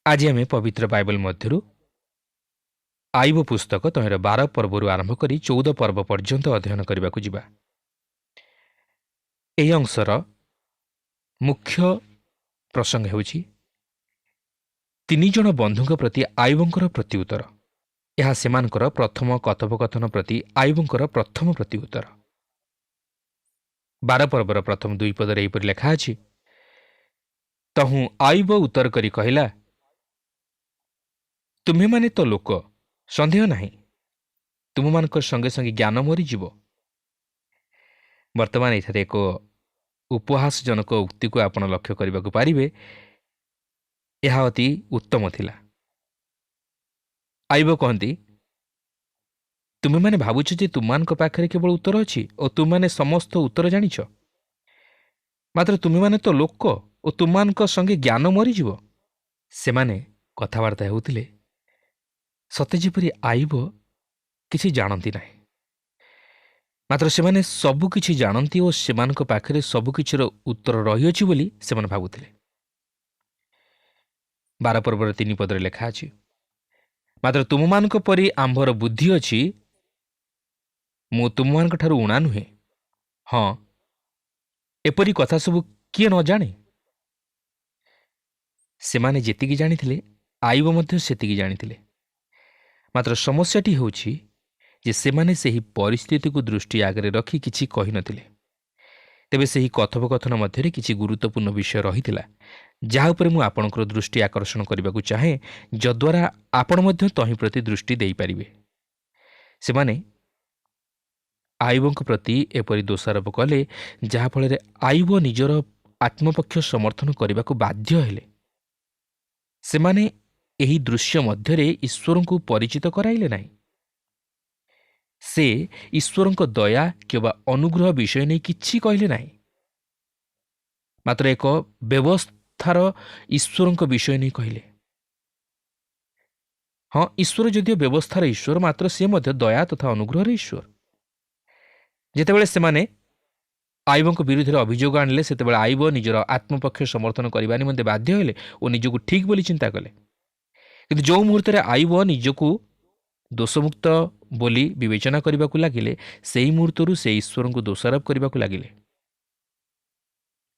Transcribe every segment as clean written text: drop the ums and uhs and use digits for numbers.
आज आम पवित्र बाइबल मध्य आईब पुस्तक तहिर 12 पर्व आरंभ कर 14 पर्व पर्यंत अध्ययन करने को जिबा। यह अंशर मुख्य प्रसंग होछि तीन जन बंधुक प्रति आईबंकर प्रत्युत्तर। यह सेमानकर प्रथम कथोपकथन प्रति आईबंकर प्रथम प्रत्युत्तर। 12 पर्वर प्रथम 2 पदर एपरि लेखा अछि, तहु आईब उत्तर करी कहला, तुम्हें माने तो लोक, संदेह नहीं, तुम मानकर संगे संगे ज्ञान मरीजिव। वर्तमान एठारे एक उपहासजनक उक्ति को आपण लक्ष्य करने को पारिबे। यह अति उत्तम थिला। आईब कहती, तुम्हें माने भावुछ जे तुमମାନଙ୍କ पाखरे केवल उत्तर अछि और तुम माने समस्त उत्तर जानिछ, मात्र तुम्हें माने तो लोक और तुमମାନଙ୍କ संगे ज्ञान मरीजिव। सेमाने कथबार्ता हेउथिले सते जेपरि आईब किछि जानती नाही, मात्र सेमाने सबु किछि जानती और सेमानक पाखरे सबु किछिर उत्तर रहिअछि बोली सेमाने भाबुथिले। 12 पर्वर 3 पदरे लेखा अछि, मात्र तुमମାନଙ୍କ परि आंभर बुद्धि अछि, मु तुमମାନଙ୍କ ठारू उणा नुहे। हाँ, एपरि कथा सबु किए न जाने? सेमाने जेतिकी जानिथिले आईब मध्य सेतिकी जानिथिले, मात्र समस्याटी होछि जे सेमाने सेही परिस्थिति को दृष्टि आगे रखी किछि कहि नथिले। तेबे सेही कथोपकथन मध्यरे किछि गुरुत्वपूर्ण विषय रहिथिला, जहा उपरे मु आपणकर दृष्टि आकर्षण करबाकू चाहे, जद्वारा आपण मध्य तहि प्रति दृष्टि देई पारिबे। सेमाने आईबंक प्रति एपरि दोषारोप कले जहा फଳରେ आईब निजर आत्मपक्ष समर्थन करबाकू बाध्य हेले। सेमाने एही दृश्य मध्यरे ईश्वरंकु परिचित कराइले नाही। से ईश्वरंक दया केबा अनुग्रह विषय नहीं किछि कहले नाही, मात्र एक व्यवस्थार ईश्वरंक विषय नहीं कहले। हाँ, ईश्वर जदियो व्यवस्थार ईश्वर, मात्र से मध्य दया तथा अनुग्रहर ईश्वर। जेतेबेले सेमाने आईबंक विरुद्ध अभियोग आणले, सेतेबेले आईब निजर आत्मपक्ष समर्थन करबा निमंते बाध्य हेले और निजकू ठीक बोली चिंता कले। किंतु जो मुहूर्त आईब निजकू दोषमुक्त बोली विवेचना करने को लगिले, सेही मुहूर्तरू से ईश्वर को दोषारोप करने को लगिले।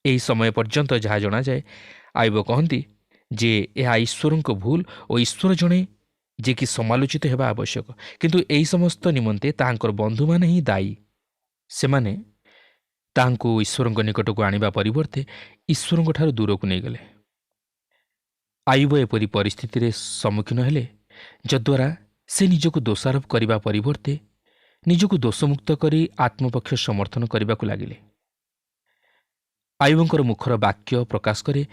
यही समय पर्यंत जहाँ जना जाए, आईब कहती जे यह ईश्वर को भूल और ईश्वर जड़े जे कि समालोचित होगा आवश्यक, किंतु यही समस्त निमंते तांकर बंधु माने ही दायी। सेमाने तांको ईश्वर निकट को आनिबा परिवर्ते ईश्वर ठारू दूर को नहीं गले। आईब एपरी परिस्थिति सम्मुखीन हेले जद्वारा से निजको दोषारोप करने परिवर्ते निजको दोषमुक्त करी आत्मपक्ष समर्थन करने को लगिले। आईबंकर मुखर वाक्य प्रकाश करे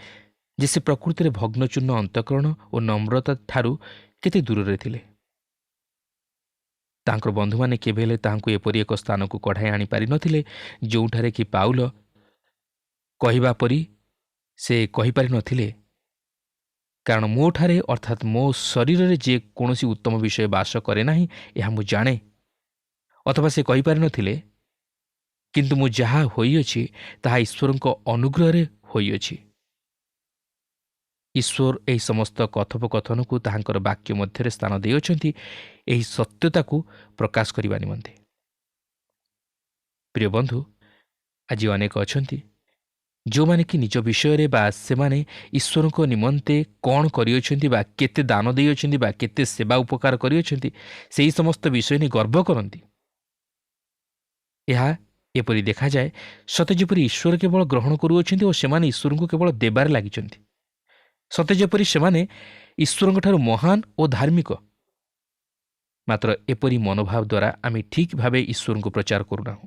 जे से प्रकृति में भग्नचूर्ण अंतकरण और नम्रता ठारू केते दूर थिले। तांकर बंधु माने केबेले तांको एपरी एक स्थान को कढ़ाई आनी पारि नथिले जोठारे कि पाउल कहिबा परी से कहि पारि नथिले, कारण मो ठारे अर्थात मो शरीर रे जे कोनोसी उत्तम विषय वास करे नाही यह मु जाने। अथवा से कहि पारि नथिले, किंतु मु जहा होई अछि ताहा ईश्वरको अनुग्रह रे होई अछि। ईश्वर एही समस्त कथोपकथन को ताहांकर वाक्य मध्य स्थान दे अछंती एही सत्यता को प्रकाश करबा निमंते। प्रिय बंधु, आज अनेक अछंती जो माने कि निज विषय रे बा से माने ईश्वर को निमंते कौन करियछंती बा केते दान देयछंती बा केते सेवा उपकार करियछंती सेही समस्त विषय ने गर्व करंती। यह एपरि देखा जाए सते जेपरि ईश्वर केवल ग्रहण करुअछंती और सेमाने ईश्वर को केवल देबार लागिछंती। सते जेपरि सेमाने ईश्वर ठारू महान और धार्मिक, मात्र एपरि मनोभाव द्वारा आमे ठीक भावे ईश्वर को प्रचार करूना।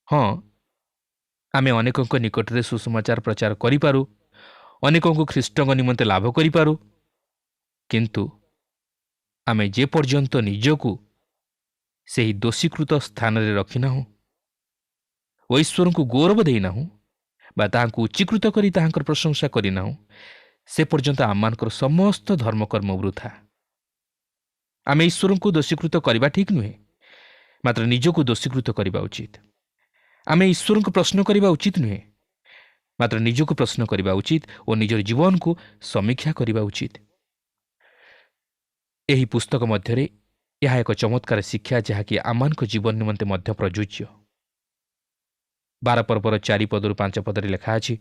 हाँ, आमे अनेकों निकट में सुसमाचार प्रचार करिपारू, अनेकों को ख्रीष्टों निमंते लाभ करिपारू, किंतु आमे जे पर्यंत निजकू सेही दोषीकृत स्थान रे रखिना हो, ईश्वर को गौरव देना हो, बा ताहांकु उच्चीकृत करी ताहांकर प्रशंसा करिना हो, से पर्यंत आमानकर समस्त धर्मकर्म वृथा। आमे ईश्वर को दोषीकृत करबा ठीक नुहे, मात्र निजकू दोषीकृत करबा उचित। आमे ईश्वर को प्रश्न करबा उचित नुहे, ମାତ୍ର ନିଜକୁ ପ୍ରଶ୍ନ କରିବା ଉଚିତ ଓ ନିଜର ଜୀବନକୁ ସମୀକ୍ଷା କରିବା ଉଚିତ। ଏହି ପୁସ୍ତକ ମଧ୍ୟରେ ଏହା ଏକ ଚମତ୍କାର ଶିକ୍ଷା ଯାହାକି ଆମମାନଙ୍କ ଜୀବନ ନିମନ୍ତେ ମଧ୍ୟ ପ୍ରଯୁଜ୍ୟ। 12 ପର୍ବର 4 ପଦରୁ 5 ପଦରେ ଲେଖା ଅଛି,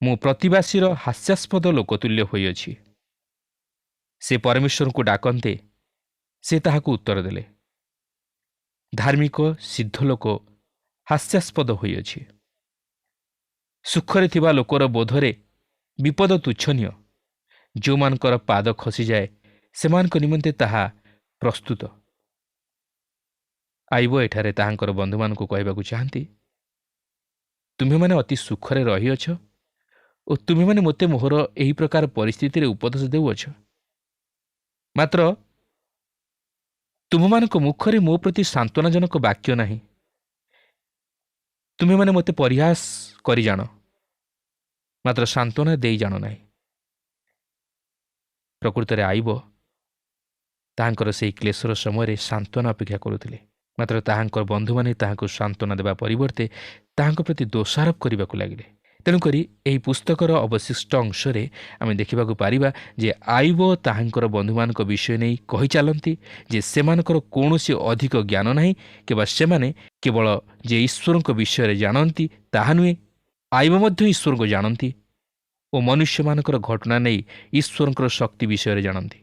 ମୁଁ ପ୍ରତିବାସୀର ହାସ୍ୟାସ୍ପଦ ଲୋକତୁଲ୍ୟ ହୋଇଅଛି। ସେ ପରମେଶ୍ୱରଙ୍କୁ ଡାକନ୍ତେ, ସେ ତାହାକୁ ଉତ୍ତର ଦେଲେ। ଧାର୍ମିକ ସିଦ୍ଧ ଲୋକ ହାସ୍ୟାସ୍ପଦ ହୋଇଅଛି। ସୁଖରେ ଥିବା ଲୋକର ବୋଧରେ ବିପଦ ତୁଚ୍ଛନୀୟ। ଯେଉଁମାନଙ୍କର ପାଦ ଖସିଯାଏ ସେମାନଙ୍କ ନିମନ୍ତେ ତାହା ପ୍ରସ୍ତୁତ। ଆଇବ ଏଠାରେ ତାହାଙ୍କର ବନ୍ଧୁମାନଙ୍କୁ କହିବାକୁ ଚାହାନ୍ତି, ତୁମେମାନେ ଅତି ସୁଖରେ ରହିଅଛ ଓ ତୁମେମାନେ ମୋତେ ମୋହର ଏହି ପ୍ରକାର ପରିସ୍ଥିତିରେ ଉପଦେଶ ଦେଉଅଛ। ମାତ୍ର ତୁମମାନଙ୍କ ମୁଖରେ ମୋ ପ୍ରତି ସାନ୍ତ୍ୱନାଜନକ ବାକ୍ୟ ନାହିଁ। ତୁମେମାନେ ମୋତେ ପରିହାସ କରି ଜାଣ, ମାତ୍ର ସାନ୍ତ୍ୱନା ଦେଇ ଜାଣ ନାହିଁ। ପ୍ରକୃତରେ ଆଇବ ତାହାଙ୍କର ସେହି କ୍ଲେଶର ସମୟରେ ସାନ୍ତ୍ୱନା ଅପେକ୍ଷା କରୁଥିଲେ, ମାତ୍ର ତାହାଙ୍କର ବନ୍ଧୁମାନେ ତାହାଙ୍କୁ ସାନ୍ତ୍ୱନା ଦେବା ପରିବର୍ତ୍ତେ ତାହାଙ୍କ ପ୍ରତି ଦୋଷାରୋପ କରିବାକୁ ଲାଗିଲେ। ତେଣୁକରି ଏହି ପୁସ୍ତକର ଅବଶିଷ୍ଟ ଅଂଶରେ ଆମେ ଦେଖିବାକୁ ପାରିବା ଯେ ଆଇବ ତାହାଙ୍କର ବନ୍ଧୁମାନଙ୍କ ବିଷୟ ନେଇ କହିଚାଲନ୍ତି ଯେ ସେମାନଙ୍କର କୌଣସି ଅଧିକ ଜ୍ଞାନ ନାହିଁ, କିମ୍ବା ସେମାନେ କେବଳ ଯେ ଈଶ୍ୱରଙ୍କ ବିଷୟରେ ଜାଣନ୍ତି ତାହା ନୁହେଁ, ଆଇବ ମଧ୍ୟ ଈଶ୍ୱରଙ୍କୁ ଜାଣନ୍ତି ଓ ମନୁଷ୍ୟମାନଙ୍କର ଘଟଣା ନେଇ ଈଶ୍ୱରଙ୍କର ଶକ୍ତି ବିଷୟରେ ଜାଣନ୍ତି।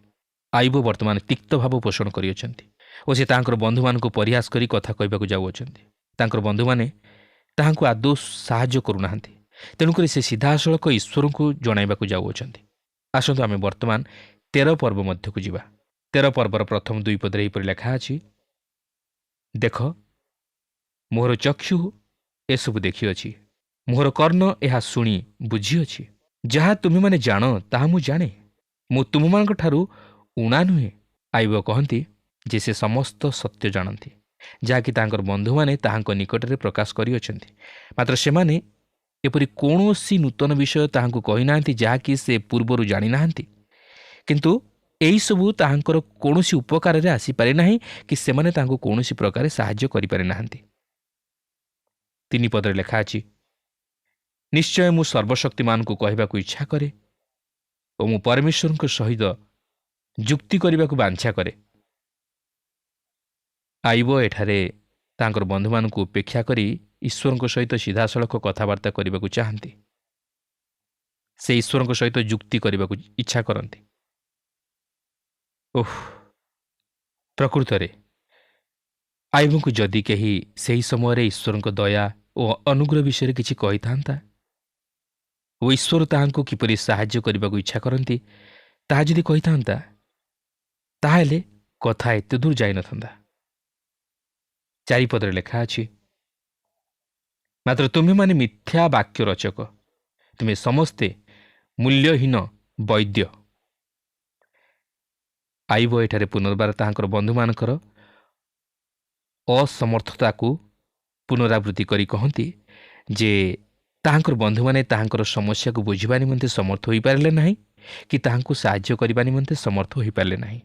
ଆଇବ ବର୍ତ୍ତମାନ ତିକ୍ତ ଭାବ ପୋଷଣ କରିଅଛନ୍ତି ଓ ସେ ତାଙ୍କର ବନ୍ଧୁମାନଙ୍କୁ ପରିହାସ କରି କଥା କହିବାକୁ ଯାଉଅଛନ୍ତି। ତାଙ୍କର ବନ୍ଧୁମାନେ ତାହାଙ୍କୁ ଆଦୌ ସାହାଯ୍ୟ କରୁନାହାନ୍ତି। ତେଣୁକରି ସେ ସିଧାସଳଖ ଈଶ୍ୱରଙ୍କୁ ଜଣାଇବାକୁ ଯାଉଅଛନ୍ତି। ଆସନ୍ତୁ ଆମେ ବର୍ତ୍ତମାନ 13 ପର୍ବ ମଧ୍ୟକୁ ଯିବା। 13 ପର୍ବର ପ୍ରଥମ 2 ପଦରେ ଏହିପରି ଲେଖା ଅଛି, ଦେଖ, ମୋହର ଚକ୍ଷୁ ଏସବୁ ଦେଖିଅଛି, ମୋହର କର୍ଣ୍ଣ ଏହା ଶୁଣି ବୁଝିଅଛି। ଯାହା ତୁମେମାନେ ଜାଣ ତାହା ମୁଁ ଜାଣେ, ମୁଁ ତୁମମାନଙ୍କଠାରୁ ଊଣା ନୁହେଁ। ଆଇବ କହନ୍ତି ଯେ ସେ ସମସ୍ତ ସତ୍ୟ ଜାଣନ୍ତି, ଯାହାକି ତାଙ୍କର ବନ୍ଧୁମାନେ ତାହାଙ୍କ ନିକଟରେ ପ୍ରକାଶ କରିଅଛନ୍ତି। ମାତ୍ର ସେମାନେ ଏପରି କୌଣସି ନୂତନ ବିଷୟ ତାହାଙ୍କୁ କହିନାହାନ୍ତି ଯାହାକି ସେ ପୂର୍ବରୁ ଜାଣିନାହାନ୍ତି। କିନ୍ତୁ ଏହିସବୁ ତାହାଙ୍କର କୌଣସି ଉପକାରରେ ଆସିପାରେ ନାହିଁ କି ସେମାନେ ତାଙ୍କୁ କୌଣସି ପ୍ରକାରେ ସାହାଯ୍ୟ କରିପାରି ନାହାନ୍ତି। 3 ପଦରେ ଲେଖା ଅଛି, ନିଶ୍ଚୟ ମୁଁ ସର୍ବଶକ୍ତିମାନଙ୍କୁ କହିବାକୁ ଇଚ୍ଛା କରେ ଓ ମୁଁ ପରମେଶ୍ୱରଙ୍କ ସହିତ ଯୁକ୍ତି କରିବାକୁ ବାଞ୍ଛା କରେ। ଆଇବ ଏଠାରେ ତାଙ୍କର ବନ୍ଧୁମାନଙ୍କୁ ଉପେକ୍ଷା କରି ଈଶ୍ୱରଙ୍କ ସହିତ ସିଧାସଳଖ କଥାବାର୍ତ୍ତା କରିବାକୁ ଚାହାନ୍ତି। ସେ ଈଶ୍ୱରଙ୍କ ସହିତ ଯୁକ୍ତି କରିବାକୁ ଇଚ୍ଛା କରନ୍ତି। ପ୍ରକୃତରେ ଆଇବଙ୍କୁ ଯଦି କେହି ସେହି ସମୟରେ ଈଶ୍ୱରଙ୍କ ଦୟା ଓ ଅନୁଗ୍ରହ ବିଷୟରେ କିଛି କହିଥାନ୍ତା ଓ ଈଶ୍ୱର ତାହାଙ୍କୁ କିପରି ସାହାଯ୍ୟ କରିବାକୁ ଇଚ୍ଛା କରନ୍ତି ତାହା ଯଦି କହିଥାନ୍ତା, ତାହେଲେ କଥା ଏତେ ଦୂର ଯାଇନଥାନ୍ତା। 4 ପଦରେ ଲେଖା ଅଛି, ମାତ୍ର ତୁମେମାନେ ମିଥ୍ୟା ବାକ୍ୟ ରଚକ, ତୁମେ ସମସ୍ତେ ମୂଲ୍ୟହୀନ ବୈଦ୍ୟ। ଆଇବ ଏଠାରେ ପୁନର୍ବାର ତାହାଙ୍କର ବନ୍ଧୁମାନଙ୍କର ଅସମର୍ଥତାକୁ ପୁନରାବୃତ୍ତି କରି କହନ୍ତି ଯେ ତାହାଙ୍କର ବନ୍ଧୁମାନେ ତାହାଙ୍କର ସମସ୍ୟାକୁ ବୁଝିବା ନିମନ୍ତେ ସମର୍ଥ ହୋଇପାରିଲେ ନାହିଁ କି ତାହାଙ୍କୁ ସାହାଯ୍ୟ କରିବା ନିମନ୍ତେ ସମର୍ଥ ହୋଇପାରିଲେ ନାହିଁ।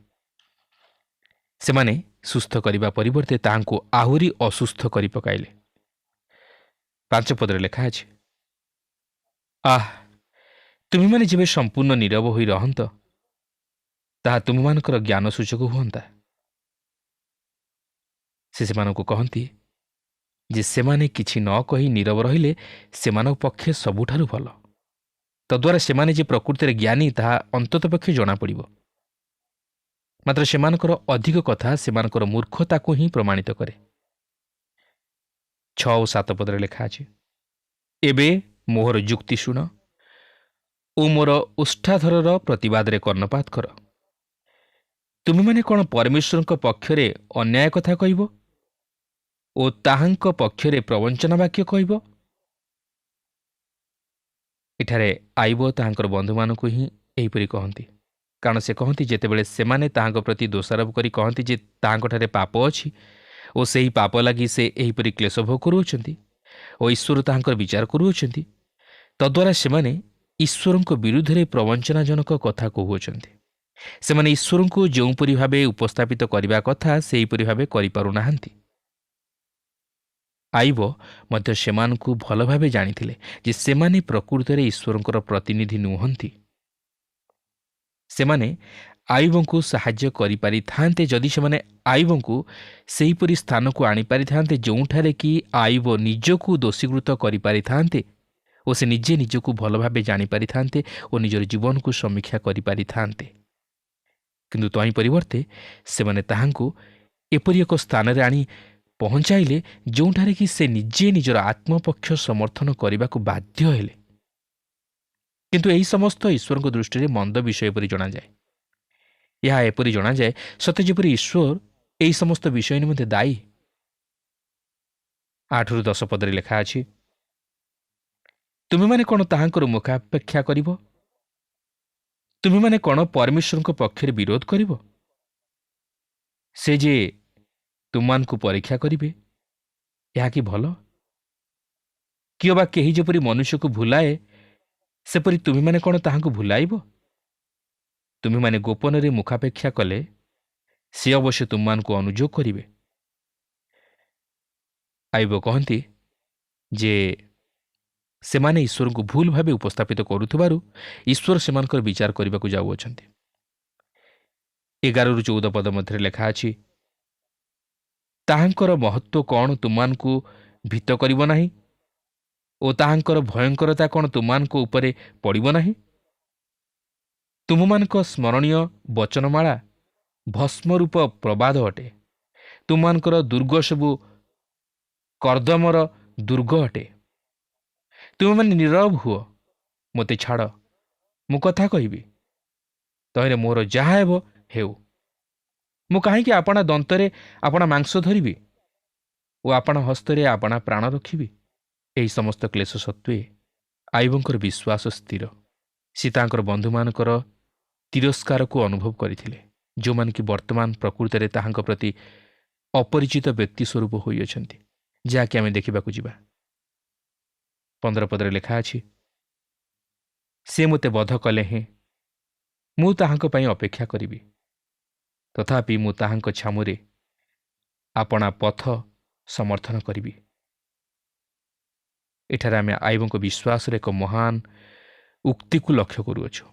ସେମାନେ ସୁସ୍ଥ କରିବା ପରିବର୍ତ୍ତେ ତାହାଙ୍କୁ ଆହୁରି ଅସୁସ୍ଥ କରି ପକାଇଲେ। 5 ପଦରେ ଲେଖା ଅଛି, ତୁମେମାନେ ଯେବେ ସମ୍ପୂର୍ଣ୍ଣ ନୀରବ ହୋଇ ରହନ୍ତ, ତାହା ତୁମମାନଙ୍କର ଜ୍ଞାନ ସୂଚକ ହୁଅନ୍ତା। ସେ ସେମାନଙ୍କୁ କହନ୍ତି ଯେ ସେମାନେ କିଛି ନ କହି ନୀରବ ରହିଲେ ସେମାନଙ୍କ ପକ୍ଷେ ସବୁଠାରୁ ଭଲ। ତଦ୍ୱାରା ସେମାନେ ଯେ ପ୍ରକୃତିରେ ଜ୍ଞାନୀ ତାହା ଅନ୍ତତଃ ପକ୍ଷେ ଜଣାପଡ଼ିବ। ମାତ୍ର ସେମାନଙ୍କର ଅଧିକ କଥା ସେମାନଙ୍କର ମୂର୍ଖତାକୁ ହିଁ ପ୍ରମାଣିତ କରେ। 6 ଓ 7 ପଦରେ ଲେଖା ଅଛି, ଏବେ ମୋହର ଯୁକ୍ତି ଶୁଣ ଓ ମୋର ଓଷ୍ଠାଧରର ପ୍ରତିବାଦରେ କର୍ଣ୍ଣପାତ କର। ତୁମେମାନେ କ'ଣ ପରମେଶ୍ୱରଙ୍କ ପକ୍ଷରେ ଅନ୍ୟାୟ କଥା କହିବ ଓ ତାହାଙ୍କ ପକ୍ଷରେ ପ୍ରବଞ୍ଚନା ବାକ୍ୟ କହିବ? ଏଠାରେ ଆଇବ ତାହାଙ୍କର ବନ୍ଧୁମାନଙ୍କୁ ହିଁ ଏହିପରି କହନ୍ତି, କାରଣ ସେ କହନ୍ତି ଯେତେବେଳେ ସେମାନେ ତାହାଙ୍କ ପ୍ରତି ଦୋଷାରୋପ କରି କହନ୍ତି ଯେ ତାହାଙ୍କଠାରେ ପାପ ଅଛି ଓ ସେହି ପାପ ଲାଗି ସେ ଏହିପରି କ୍ଲେଶ ଭୋଗ କରୁଅଛନ୍ତି ଓ ଈଶ୍ୱର ତାହାଙ୍କର ବିଚାର କରୁଅଛନ୍ତି, ତଦ୍ୱାରା ସେମାନେ ଈଶ୍ୱରଙ୍କ ବିରୁଦ୍ଧରେ ପ୍ରବଞ୍ଚନାଜନକ କଥା କହୁଅଛନ୍ତି। ସେମାନେ ଈଶ୍ୱରଙ୍କୁ ଯେଉଁପରି ଭାବେ ଉପସ୍ଥାପିତ କରିବା କଥା ସେହିପରି ଭାବେ କରିପାରୁନାହାନ୍ତି। ଆଇବ ମଧ୍ୟ ସେମାନଙ୍କୁ ଭଲ ଭାବେ ଜାଣିଥିଲେ ଯେ ସେମାନେ ପ୍ରକୃତରେ ଈଶ୍ୱରଙ୍କର ପ୍ରତିନିଧି ନୁହନ୍ତି। ସେମାନେ ଆଇବଙ୍କୁ ସାହାଯ୍ୟ କରିପାରିଥାନ୍ତେ ଯଦି ସେମାନେ ଆଇବଙ୍କୁ ସେହିପରି ସ୍ଥାନକୁ ଆଣିପାରିଥାନ୍ତେ ଯେଉଁଠାରେ କି ଆଇବ ନିଜକୁ ଦୋଷୀକୃତ କରିପାରିଥାନ୍ତେ ଓ ସେ ନିଜେ ନିଜକୁ ଭଲ ଭାବେ ଜାଣିପାରିଥାନ୍ତେ ଓ ନିଜର ଜୀବନକୁ ସମୀକ୍ଷା କରିପାରିଥାନ୍ତେ। କିନ୍ତୁ ତହିଁ ପରିବର୍ତ୍ତେ ସେମାନେ ତାହାଙ୍କୁ ଏପରି ଏକ ସ୍ଥାନରେ ଆଣି ପହଞ୍ଚାଇଲେ ଯେଉଁଠାରେ କି ସେ ନିଜେ ନିଜର ଆତ୍ମପକ୍ଷ ସମର୍ଥନ କରିବାକୁ ବାଧ୍ୟ ହେଲେ। କିନ୍ତୁ ଏହି ସମସ୍ତ ଈଶ୍ୱରଙ୍କ ଦୃଷ୍ଟିରେ ମନ୍ଦ ବିଷୟ ପରି ଜଣାଯାଏ। ଏହା ଏପରି ଜଣାଯାଏ ସତେ ଯେପରି ଈଶ୍ୱର ଏହି ସମସ୍ତ ବିଷୟ ନିମନ୍ତେ ଦାୟୀ। 8-10 ପଦରେ ଲେଖା ଅଛି, ତୁମେମାନେ କ'ଣ ତାହାଙ୍କର ମୁଖାପେକ୍ଷା କରିବ? ତୁମେମାନେ କ'ଣ ପରମେଶ୍ୱରଙ୍କ ପକ୍ଷରେ ବିରୋଧ କରିବ? ସେ ଯେ ତୁମମାନଙ୍କୁ ପରୀକ୍ଷା କରିବେ, ଏହା କି ଭଲ? କିଏ ବା କେହି ଯେପରି ମନୁଷ୍ୟକୁ ଭୁଲାଏ ସେପରି ତୁମେମାନେ କ'ଣ ତାହାଙ୍କୁ ଭୁଲାଇବ? ତୁମେମାନେ ଗୋପନରେ ମୁଖାପେକ୍ଷା କଲେ ସେ ଅବଶ୍ୟ ତୁମମାନଙ୍କୁ ଅନୁଯୋଗ କରିବେ। ଆଇବ କହନ୍ତି ଯେ ସେମାନେ ଈଶ୍ୱରଙ୍କୁ ଭୁଲ ଭାବେ ଉପସ୍ଥାପିତ କରୁଥିବାରୁ ଈଶ୍ୱର ସେମାନଙ୍କର ବିଚାର କରିବାକୁ ଯାଉଅଛନ୍ତି। 11-14 ପଦ ମଧ୍ୟରେ ଲେଖା ଅଛି, ତାହାଙ୍କର ମହତ୍ଵ କ'ଣ ତୁମମାନଙ୍କୁ ଭୀତ କରିବ ନାହିଁ ଓ ତାହାଙ୍କର ଭୟଙ୍କରତା କ'ଣ ତୁମମାନଙ୍କ ଉପରେ ପଡ଼ିବ ନାହିଁ? ତୁମମାନଙ୍କ ସ୍ମରଣୀୟ ବଚନମାଳା ଭସ୍ମରୂପ ପ୍ରବାଦ ଅଟେ। ତୁମମାନଙ୍କର ଦୁର୍ଗ ସବୁ କର୍ଦ୍ଦମର ଦୁର୍ଗ ଅଟେ। ତୁମେମାନେ ନୀରବ ହୁଅ, ମୋତେ ଛାଡ଼, ମୁଁ କଥା କହିବି। ତହିଁରେ ମୋର ଯାହା ହେବ ହେଉ। ମୁଁ କାହିଁକି ଆପଣା ଦନ୍ତରେ ଆପଣା ମାଂସ ଧରିବି ଓ ଆପଣା ହସ୍ତରେ ଆପଣା ପ୍ରାଣ ରଖିବି? ଏହି ସମସ୍ତ କ୍ଲେଶ ସତ୍ତ୍ୱେ ଆଇବଙ୍କର ବିଶ୍ୱାସ ସ୍ଥିର। ସେ ତାଙ୍କର ବନ୍ଧୁମାନଙ୍କର ତିରସ୍କାରକୁ ଅନୁଭବ କରିଥିଲେ, ଯେଉଁମାନେ କି ବର୍ତ୍ତମାନ ପ୍ରକୃତରେ ତାହାଙ୍କ ପ୍ରତି ଅପରିଚିତ ବ୍ୟକ୍ତି ସ୍ୱରୂପ ହୋଇଅଛନ୍ତି, ଯାହାକି ଆମେ ଦେଖିବାକୁ ଯିବା। 15 ପଦରେ ଲେଖା ଅଛି, ସେ ମୋତେ ବଧ କଲେ ହେଁ ମୁଁ ତାହାଙ୍କ ପାଇଁ ଅପେକ୍ଷା କରିବି, ତଥାପି ମୁଁ ତାହାଙ୍କ ଛାମୁରେ ଆପଣା ପଥ ସମର୍ଥନ କରିବି। ଏଠାରେ ଆମେ ଆଇବଙ୍କ ବିଶ୍ୱାସର ଏକ ମହାନ ଉକ୍ତିକୁ ଲକ୍ଷ୍ୟ କରୁଅଛୁ।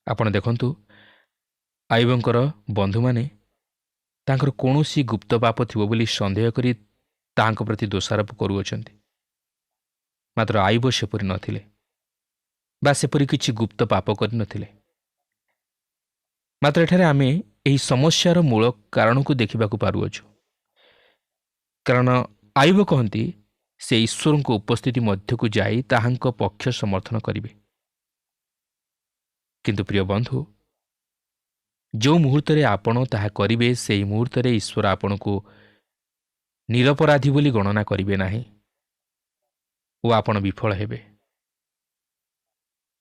ଆପଣ ଦେଖନ୍ତୁ, ଆଇବଙ୍କର ବନ୍ଧୁମାନେ ତାଙ୍କର କୌଣସି ଗୁପ୍ତ ପାପ ଥିବ ବୋଲି ସନ୍ଦେହ କରି ତାହାଙ୍କ ପ୍ରତି ଦୋଷାରୋପ କରୁଅଛନ୍ତି। ମାତ୍ର ଆଇବ ସେପରି ନଥିଲେ ବା ସେପରି କିଛି ଗୁପ୍ତ ପାପ କରିନଥିଲେ। ମାତ୍ର ଏଠାରେ ଆମେ ଏହି ସମସ୍ୟାର ମୂଳ କାରଣକୁ ଦେଖିବାକୁ ପାରୁଅଛୁ। କାରଣ ଆଇବ କହନ୍ତି ସେ ଈଶ୍ୱରଙ୍କ ଉପସ୍ଥିତି ମଧ୍ୟକୁ ଯାଇ ତାହାଙ୍କ ପକ୍ଷ ସମର୍ଥନ କରିବେ। କିନ୍ତୁ ପ୍ରିୟ ବନ୍ଧୁ, ଯେଉଁ ମୁହୂର୍ତ୍ତରେ ଆପଣ ତାହା କରିବେ ସେହି ମୁହୂର୍ତ୍ତରେ ଈଶ୍ୱର ଆପଣଙ୍କୁ ନିରପରାଧୀ ବୋଲି ଗଣନା କରିବେ ନାହିଁ ଓ ଆପଣ ବିଫଳ ହେବେ।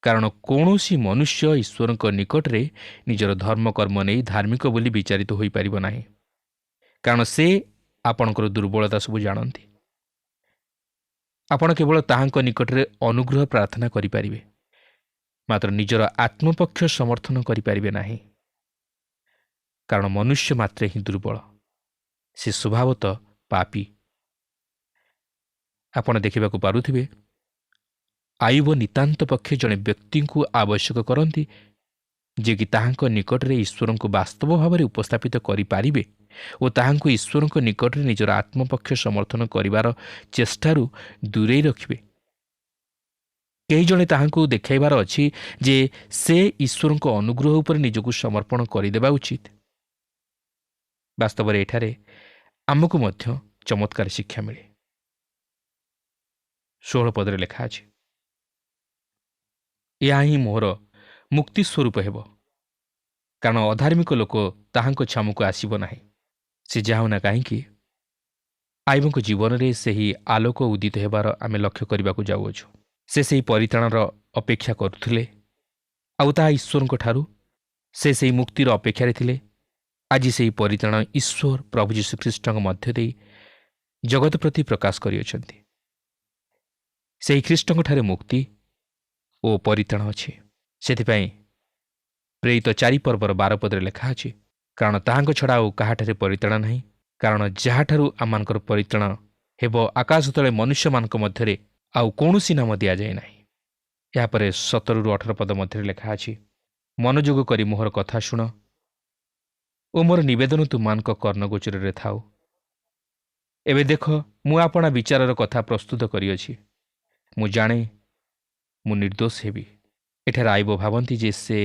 କାରଣ କୌଣସି ମନୁଷ୍ୟ ଈଶ୍ୱରଙ୍କ ନିକଟରେ ନିଜର ଧର୍ମକର୍ମ ନେଇ ଧାର୍ମିକ ବୋଲି ବିଚାରିତ ହୋଇପାରିବ ନାହିଁ, କାରଣ ସେ ଆପଣଙ୍କର ଦୁର୍ବଳତା ସବୁ ଜାଣନ୍ତି। ଆପଣ କେବଳ ତାହାଙ୍କ ନିକଟରେ ଅନୁଗ୍ରହ ପ୍ରାର୍ଥନା କରିପାରିବେ, ମାତ୍ର ନିଜର ଆତ୍ମପକ୍ଷ ସମର୍ଥନ କରିପାରିବେ ନାହିଁ। କାରଣ ମନୁଷ୍ୟ ମାତ୍ରେ ହିଁ ଦୁର୍ବଳ, ସେ ସ୍ୱଭାବତଃ ପାପୀ। ଆପଣ ଦେଖିବାକୁ ପାରୁଥିବେ, ଆଇବ ନିତାନ୍ତ ପକ୍ଷେ ଜଣେ ବ୍ୟକ୍ତିଙ୍କୁ ଆବଶ୍ୟକ କରନ୍ତି ଯିଏକି ତାହାଙ୍କ ନିକଟରେ ଈଶ୍ୱରଙ୍କୁ ବାସ୍ତବ ଭାବରେ ଉପସ୍ଥାପିତ କରିପାରିବେ ଓ ତାହାଙ୍କୁ ଈଶ୍ୱରଙ୍କ ନିକଟରେ ନିଜର ଆତ୍ମପକ୍ଷ ସମର୍ଥନ କରିବାର ଚେଷ୍ଟାରୁ ଦୂରେଇ ରଖିବେ। କେହି ଜଣେ ତାହାଙ୍କୁ ଦେଖାଇବାର ଅଛି ଯେ ସେ ଈଶ୍ୱରଙ୍କ ଅନୁଗ୍ରହ ଉପରେ ନିଜକୁ ସମର୍ପଣ କରିଦେବା ଉଚିତ। ବାସ୍ତବରେ ଏଠାରେ ଆମକୁ ମଧ୍ୟ ଚମତ୍କାର ଶିକ୍ଷା ମିଳେ। 16 ପଦରେ ଲେଖା ଅଛି, ଏହା ହିଁ ମୋହର ମୁକ୍ତି ସ୍ୱରୂପ ହେବ, କାରଣ ଅଧାର୍ମିକ ଲୋକ ତାହାଙ୍କ ଛାମୁକୁ ଆସିବ ନାହିଁ। ସେ ଯାଉନା କାହିଁକି, ଆଇବଙ୍କ ଜୀବନରେ ସେହି ଆଲୋକ ଉଦିତ ହେବାର ଆମେ ଲକ୍ଷ୍ୟ କରିବାକୁ ଯାଉଅଛୁ। ସେ ସେହି ପରିତ୍ରାଣର ଅପେକ୍ଷା କରୁଥିଲେ, ଆଉ ତାହା ଈଶ୍ୱରଙ୍କ ଠାରୁ। ସେ ସେହି ମୁକ୍ତିର ଅପେକ୍ଷାରେ ଥିଲେ। ଆଜି ସେହି ପରିତ୍ରାଣ ଈଶ୍ୱର ପ୍ରଭୁ ଯୀଶୁଖ୍ରୀଷ୍ଟଙ୍କ ମଧ୍ୟ ଦେଇ ଜଗତ ପ୍ରତି ପ୍ରକାଶ କରିଅଛନ୍ତି। ସେହି ଖ୍ରୀଷ୍ଟଙ୍କଠାରେ ମୁକ୍ତି ଓ ପରିତ୍ରାଣ ଅଛି। ସେଥିପାଇଁ ପ୍ରେରିତ 4 ପର୍ବର 12 ପଦରେ ଲେଖା ଅଛି, କାରଣ ତାହାଙ୍କ ଛଡ଼ା ଆଉ କାହାଠାରେ ପରିତ୍ରାଣ ନାହିଁ, କାରଣ ଯାହାଠାରୁ ଆମମାନଙ୍କର ପରିତ୍ରାଣ ହେବ ଆକାଶ ତଳେ ମନୁଷ୍ୟମାନଙ୍କ ମଧ୍ୟରେ ଆଉ କୌଣସି ନାମ ଦିଆଯାଏ ନାହିଁ। ଏହାପରେ 17-18 ପଦ ମଧ୍ୟରେ ଲେଖା ଅଛି, ମନୋଯୋଗ କରି ମୋହର କଥା ଶୁଣ ଓ ମୋର ନିବେଦନ ତୁମମାନଙ୍କ କର୍ଣ୍ଣଗୋଚରରେ ଥାଉ। ଏବେ ଦେଖ, ମୁଁ ଆପଣା ବିଚାରର କଥା ପ୍ରସ୍ତୁତ କରିଅଛି। ମୁଁ ଜାଣେ ମୁଁ ନିର୍ଦ୍ଦୋଷ ହେବି। ଏଠାରେ ଆଇବ ଭାବନ୍ତି ଯେ ସେ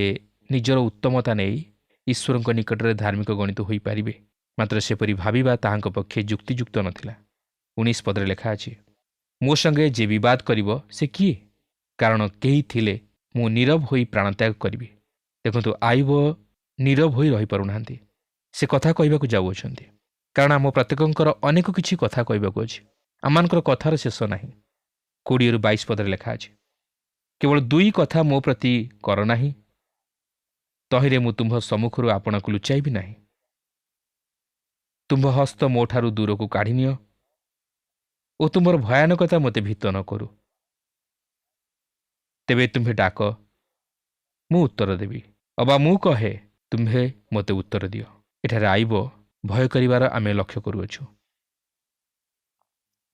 ନିଜର ଉତ୍ତମତା ନେଇ ଈଶ୍ୱରଙ୍କ ନିକଟରେ ଧାର୍ମିକ ଗଣିତ ହୋଇପାରିବେ। ମାତ୍ର ସେପରି ଭାବିବା ତାହାଙ୍କ ପକ୍ଷେ ଯୁକ୍ତିଯୁକ୍ତ ନଥିଲା। 19 ପଦରେ ଲେଖା ଅଛି, ମୋ ସଙ୍ଗେ ଯେ ବିବାଦ କରିବ ସେ କିଏ? କାରଣ କେହି ଥିଲେ ମୁଁ ନୀରବ ହୋଇ ପ୍ରାଣତ୍ୟାଗ କରିବି। ଦେଖନ୍ତୁ, ଆଇବ ନୀରବ ହୋଇ ରହିପାରୁନାହାନ୍ତି। ସେ କଥା କହିବାକୁ ଯାଉଅଛନ୍ତି, କାରଣ ଆମ ପ୍ରତ୍ୟେକଙ୍କର ଅନେକ କିଛି କଥା କହିବାକୁ ଅଛି। ଆମମାନଙ୍କର କଥାର ଶେଷ ନାହିଁ। 20-22 ପଦରେ ଲେଖା ଅଛି, କେବଳ 2 କଥା ମୋ ପ୍ରତି କର ନାହିଁ, ତହିଁରେ ମୁଁ ତୁମ୍ଭ ସମ୍ମୁଖରୁ ଆପଣଙ୍କୁ ଲୁଚାଇବି ନାହିଁ। ତୁମ୍ଭ ହସ୍ତ ମୋ ଠାରୁ ଦୂରକୁ କାଢ଼ିନିଅ ଓ ତୁମ୍ଭର ଭୟାନକତା ମୋତେ ଭୀତ ନ କରୁ। ତେବେ ତୁମ୍ଭେ ଡାକ, ମୁଁ ଉତ୍ତର ଦେବି, ଅବା ମୁଁ କହେ, ତୁମ୍ଭେ ମୋତେ ଉତ୍ତର ଦିଅ। ଏଠାରେ ଆଇବ ଭୟ କରିବାର ଆମେ ଲକ୍ଷ୍ୟ କରୁଅଛୁ।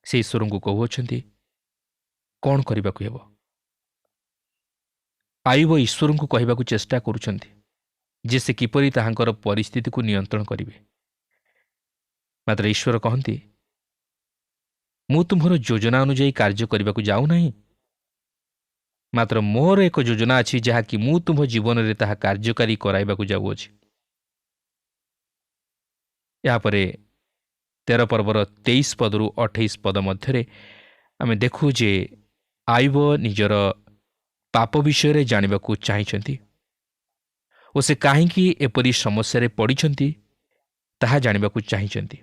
ସେ ଈଶ୍ୱରଙ୍କୁ କହୁଅଛନ୍ତି କ'ଣ କରିବାକୁ ହେବ। ଆଇବ ଈଶ୍ୱରଙ୍କୁ କହିବାକୁ ଚେଷ୍ଟା କରୁଛନ୍ତି ଯେ ସେ କିପରି ତାହାଙ୍କର ପରିସ୍ଥିତିକୁ ନିୟନ୍ତ୍ରଣ କରିବେ। ମାତ୍ର ଈଶ୍ୱର କହନ୍ତି, ମୁଁ ତୁମ୍ଭର ଯୋଜନା ଅନୁଯାୟୀ କାର୍ଯ୍ୟ କରିବାକୁ ଯାଉନାହିଁ, ମାତ୍ର ମୋର ଏକ ଯୋଜନା ଅଛି ଯାହାକି ମୁଁ ତୁମ୍ଭ ଜୀବନରେ ତାହା କାର୍ଯ୍ୟକାରୀ କରାଇବାକୁ ଯାଉଅଛି। ଏହାପରେ 13 ପର୍ବର 23 ପଦରୁ 28 ପଦ ମଧ୍ୟରେ ଆମେ ଦେଖୁ ଯେ ଆଇବ ନିଜର ପାପ ବିଷୟରେ ଜାଣିବାକୁ ଚାହିଁଛନ୍ତି ଓ ସେ କାହିଁକି ଏପରି ସମସ୍ୟାରେ ପଡ଼ିଛନ୍ତି ତାହା ଜାଣିବାକୁ ଚାହିଁଛନ୍ତି।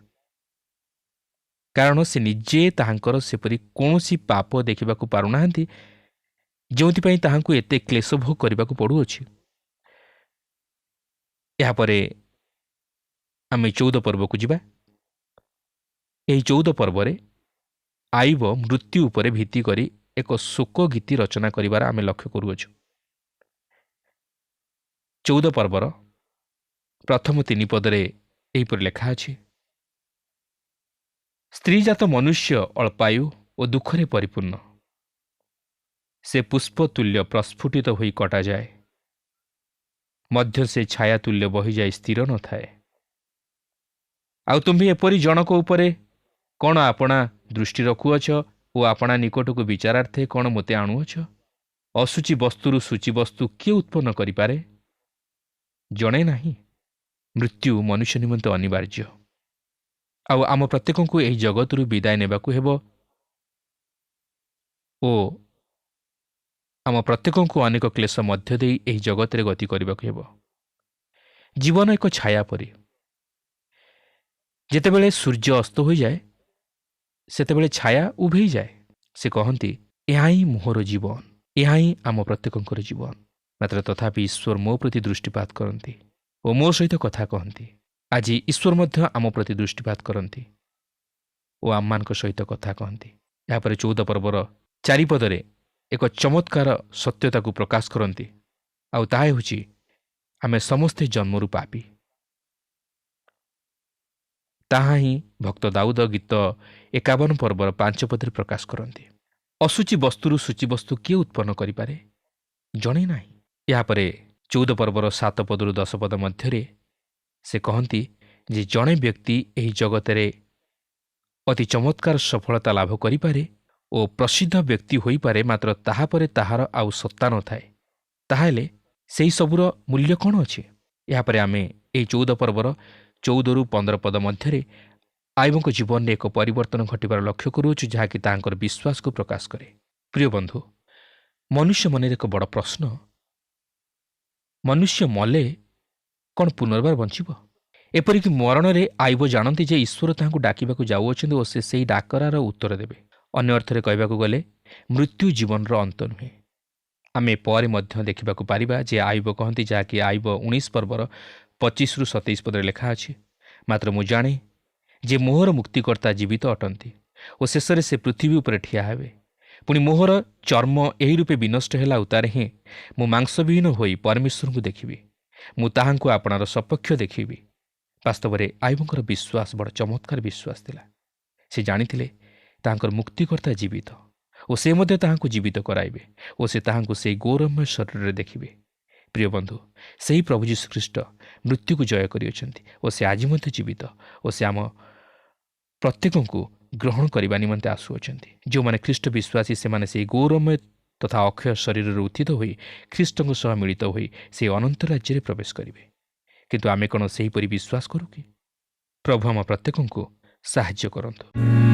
କାରଣ ସେ ନିଜେ ତାହାଙ୍କର ସେପରି କୌଣସି ପାପ ଦେଖିବାକୁ ପାରୁନାହାନ୍ତି ଯେଉଁଥିପାଇଁ ତାହାଙ୍କୁ ଏତେ କ୍ଲେଶ ଭୋଗ କରିବାକୁ ପଡ଼ୁଅଛି। ଏହାପରେ ଆମେ 14 ପର୍ବକୁ ଯିବା। ଏହି 14 ପର୍ବରେ ଆଇବ ମୃତ୍ୟୁ ଉପରେ ଭିତ୍ତି କରି ଏକ ଶୋକ ଗୀତି ରଚନା କରିବାର ଆମେ ଲକ୍ଷ୍ୟ କରୁଅଛୁ। 14 ପର୍ବର ପ୍ରଥମ 3 ପଦରେ ଏହିପରି ଲେଖା ଅଛି, ସ୍ତ୍ରୀଜାତ ମନୁଷ୍ୟ ଅଳ୍ପାୟୁ ଓ ଦୁଃଖରେ ପରିପୂର୍ଣ୍ଣ। ସେ ପୁଷ୍ପ ତୁଲ୍ୟ ପ୍ରସ୍ଫୁଟିତ ହୋଇ କଟାଯାଏ, ମଧ୍ୟ ସେ ଛାୟା ତୁଲ୍ୟ ବହିଯାଇ ସ୍ଥିର ନଥାଏ। ଆଉ ତୁମ୍ଭେ ଏପରି ଜଣକ ଉପରେ କ'ଣ ଆପଣା ଦୃଷ୍ଟି ରଖୁଅଛ ଓ ଆପଣା ନିକଟକୁ ବିଚାରାର୍ଥେ କ'ଣ ମୋତେ ଆଣୁଅଛ? ଅଶୁଚି ବସ୍ତୁରୁ ସୂଚି ବସ୍ତୁ କିଏ ଉତ୍ପନ୍ନ କରିପାରେ? ଜଣେ ନାହିଁ। ମୃତ୍ୟୁ ମନୁଷ୍ୟ ନିମନ୍ତେ ଅନିବାର୍ଯ୍ୟ। ଆଉ ଆମ ପ୍ରତ୍ୟେକଙ୍କୁ ଏହି ଜଗତରୁ ବିଦାୟ ନେବାକୁ ହେବ ଓ ଆମ ପ୍ରତ୍ୟେକଙ୍କୁ ଅନେକ କ୍ଲେଶ ମଧ୍ୟ ଦେଇ ଏହି ଜଗତରେ ଗତି କରିବାକୁ ହେବ। ଜୀବନ ଏକ ଛାୟା ପରି। ଯେତେବେଳେ ସୂର୍ଯ୍ୟ ଅସ୍ତ ହୋଇଯାଏ ସେତେବେଳେ ଛାୟା ଉଭେଇଯାଏ। ସେ କହନ୍ତି, ଏହା ହିଁ ମୋହର ଜୀବନ, ଏହା ହିଁ ଆମ ପ୍ରତ୍ୟେକଙ୍କର ଜୀବନ। ମାତ୍ର ତଥାପି ଈଶ୍ୱର ମୋ ପ୍ରତି ଦୃଷ୍ଟିପାତ କରନ୍ତି ଓ ମୋ ସହିତ କଥା କହନ୍ତି। ଆଜି ଈଶ୍ୱର ମଧ୍ୟ ଆମ ପ୍ରତି ଦୃଷ୍ଟିପାତ କରନ୍ତି ଓ ଆମମାନଙ୍କ ସହିତ କଥା କହନ୍ତି। ଏହାପରେ 14 ପର୍ବର 4 ପଦରେ ଏକ ଚମତ୍କାର ସତ୍ୟତାକୁ ପ୍ରକାଶ କରନ୍ତି, ଆଉ ତାହା ହେଉଛି ଆମେ ସମସ୍ତେ ଜନ୍ମରୁ ପାପୀ। ତାହା ହିଁ ଭକ୍ତ ଦାଉଦ ଗୀତ 51 ପର୍ବର 5 ପଦରେ ପ୍ରକାଶ କରନ୍ତି। ଅଶୁଚି ବସ୍ତୁରୁ ସୂଚୀବସ୍ତୁ କିଏ ଉତ୍ପନ୍ନ କରିପାରେ? ଜଣେ ନାହିଁ। ଏହାପରେ 14 ପର୍ବର 7 ପଦରୁ 10 ପଦ ମଧ୍ୟରେ ସେ କହନ୍ତି ଯେ ଜଣେ ବ୍ୟକ୍ତି ଏହି ଜଗତରେ ଅତି ଚମତ୍କାର ସଫଳତା ଲାଭ କରିପାରେ ଓ ପ୍ରସିଦ୍ଧ ବ୍ୟକ୍ତି ହୋଇପାରେ, ମାତ୍ର ତାହାପରେ ତାହାର ଆଉ ସତ୍ତା ନଥାଏ। ତାହେଲେ ସେହି ସବୁର ମୂଲ୍ୟ କ'ଣ ଅଛି? ଏହାପରେ ଆମେ ଏହି 14 ପର୍ବର 14ରୁ 15 ପଦ ମଧ୍ୟରେ ଆଇବଙ୍କ ଜୀବନରେ ଏକ ପରିବର୍ତ୍ତନ ଘଟିବାର ଲକ୍ଷ୍ୟ କରୁଅଛୁ, ଯାହାକି ତାହାଙ୍କର ବିଶ୍ୱାସକୁ ପ୍ରକାଶ କରେ। ପ୍ରିୟ ବନ୍ଧୁ, ମନୁଷ୍ୟ ମନରେ ଏକ ବଡ଼ ପ୍ରଶ୍ନ, ମନୁଷ୍ୟ ମଲେ କ'ଣ ପୁନର୍ବାର ବଞ୍ଚିବ? ଏପରିକି ମରଣରେ ଆଇବ ଜାଣନ୍ତି ଯେ ଈଶ୍ୱର ତାହାଙ୍କୁ ଡାକିବାକୁ ଯାଉଅଛନ୍ତି ଓ ସେ ସେହି ଡାକରାର ଉତ୍ତର ଦେବେ। ଅନ୍ୟ ଅର୍ଥରେ କହିବାକୁ ଗଲେ ମୃତ୍ୟୁ ଜୀବନର ଅନ୍ତ ନୁହେଁ। ଆମେ ପରେ ମଧ୍ୟ ଦେଖିବାକୁ ପାରିବା ଯେ ଆଇବ କହନ୍ତି, ଯାହାକି ଆଇବ 19 ପର୍ବର 25ରୁ 27 ପଦରେ ଲେଖା ଅଛି, ମାତ୍ର ମୁଁ ଜାଣେ ଯେ ମୋହର ମୁକ୍ତିକର୍ତ୍ତା ଜୀବିତ ଅଟନ୍ତି ଓ ଶେଷରେ ସେ ପୃଥିବୀ ଉପରେ ଠିଆ ହେବେ। ପୁଣି ମୋହର ଚର୍ମ ଏହି ରୂପେ ବିନଷ୍ଟ ହେଲା, ଉତ୍ତାରେ ହିଁ ମୁଁ ମାଂସବିହୀନ ହୋଇ ପରମେଶ୍ୱରଙ୍କୁ ଦେଖିବି। ମୁଁ ତାହାଙ୍କୁ ଆପଣାର ସପକ୍ଷ ଦେଖିବି ବାସ୍ତବରେ ଆଇବଙ୍କର ବିଶ୍ୱାସ ବଡ଼ ଚମତ୍କାର ବିଶ୍ୱାସ ଥିଲା। ସେ ଜାଣିଥିଲେ ତାହାଙ୍କର ମୁକ୍ତିକର୍ତ୍ତା ଜୀବିତ ଓ ସେ ମଧ୍ୟ ତାହାଙ୍କୁ ଜୀବିତ କରାଇବେ ଓ ସେ ତାହାଙ୍କୁ ସେହି ଗୌରବମୟ ଶରୀରରେ ଦେଖିବେ। ପ୍ରିୟ ବନ୍ଧୁ, ସେହି ପ୍ରଭୁ ଯୀଶୁଖ୍ରୀଷ୍ଟ ମୃତ୍ୟୁକୁ ଜୟ କରିଅଛନ୍ତି ଓ ସେ ଆଜି ମଧ୍ୟ ଜୀବିତ ଓ ସେ ଆମ ପ୍ରତ୍ୟେକଙ୍କୁ ଗ୍ରହଣ କରିବା ନିମନ୍ତେ ଆସୁଅଛନ୍ତି। ଯେଉଁମାନେ ଖ୍ରୀଷ୍ଟ ବିଶ୍ୱାସୀ ସେମାନେ ସେହି ଗୌରବମୟ ତଥା ଅକ୍ଷୟ ଶରୀରରୁ ଉତ୍ଥିତ ହୋଇ ଖ୍ରୀଷ୍ଟଙ୍କ ସହ ମିଳିତ ହୋଇ ସେହି ଅନନ୍ତ ରାଜ୍ୟରେ ପ୍ରବେଶ କରିବେ। କିନ୍ତୁ ଆମେ କ'ଣ ସେହିପରି ବିଶ୍ୱାସ କରୁ କି? ପ୍ରଭୁ ଆମ ପ୍ରତ୍ୟେକଙ୍କୁ ସାହାଯ୍ୟ କରନ୍ତୁ।